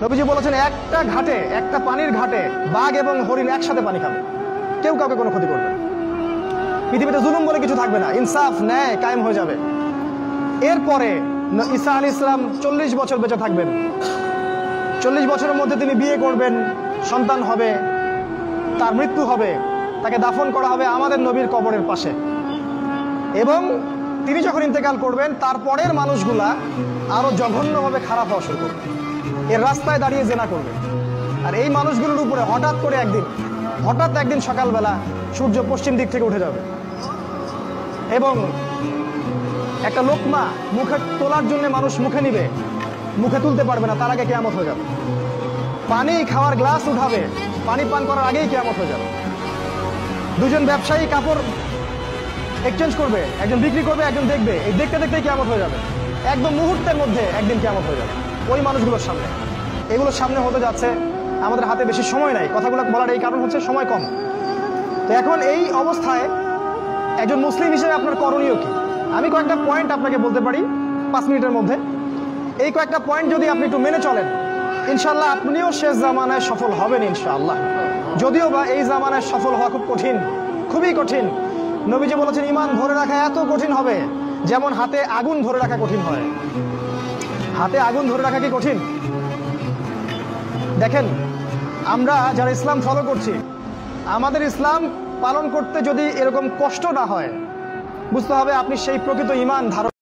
নবীজি বলেছেন একটা ঘাটে, একটা পানির ঘাটে বাঘ এবং হরিণ একসাথে পানি খাবে, কেউ কাউকে কোনো ক্ষতি করবে না। পৃথিবীতে জুলুম বলে কিছু থাকবে না, ইনসাফ ন্যায় কায়েম হয়ে যাবে। এরপরে ঈসা আলাইহিস সালাম 40 বছর বেঁচে থাকবেন। 40 বছরের মধ্যে তিনি বিয়ে করবেন, সন্তান হবে, তার মৃত্যু হবে, তাকে দাফন করা হবে আমাদের নবীর কবরের পাশে। এবং তিনি যখন ইন্তেকাল করবেন তারপরের মানুষগুলা আরো জঘন্যভাবে খারাপ হওয়া শুরু করবে, এর রাস্তায় দাঁড়িয়ে জেনা করবে। আর এই মানুষগুলোর উপরে হঠাৎ একদিন সকালবেলা সূর্য পশ্চিম দিক থেকে উঠে যাবে এবং একটা লোকমা মুখে তোলার জন্য মানুষ মুখে নিবে, মুখে তুলতে পারবে না, তার আগে কিয়ামত হয়ে যাবে। পানি খাওয়ার গ্লাস উঠাবে, পানি পান করার আগেই কিয়ামত হয়ে যাবে। দুজন ব্যবসায়ী কাপড় এক্সচেঞ্জ করবে, একজন বিক্রি করবে, একজন দেখবে, এই দেখতে দেখতেই কিয়ামত হয়ে যাবে। একদম মুহূর্তের মধ্যে একদিন কিয়ামত হয়ে যাবে ওই মানুষগুলোর সামনে। এগুলোর সামনে হতে যাচ্ছে, আমাদের হাতে বেশি সময় নাই কথাগুলো বলার, এই কারণ হচ্ছে সময় কম। তো এখন এই অবস্থায় একজন মুসলিম হিসেবে আপনার করণীয় কি? আমি কয়েকটা পয়েন্ট আপনাকে বলতে পারি 5 মিনিটের মধ্যে। এই কয়েকটা পয়েন্ট যদি আপনি একটু মেনে চলেন, ইনশাল্লাহ আপনিও শেষ জামানায় সফল হবেন ইনশাআল্লাহ। যদিও বা এই জামানায় সফল হওয়া খুব কঠিন, খুবই কঠিন। নবীজি বলেছেন ঈমান ধরে রাখা এত কঠিন হবে যেমন হাতে আগুন ধরে রাখা কঠিন হয়। হাতে আগুন ধরে রাখা কি কঠিন? দেখেন, আমরা যারা ইসলাম ফলো করছি, আমাদের ইসলাম পালন করতে যদি এরকম কষ্ট না হয়, বুঝতে হবে আপনি সেই প্রকৃত ঈমান ধারণ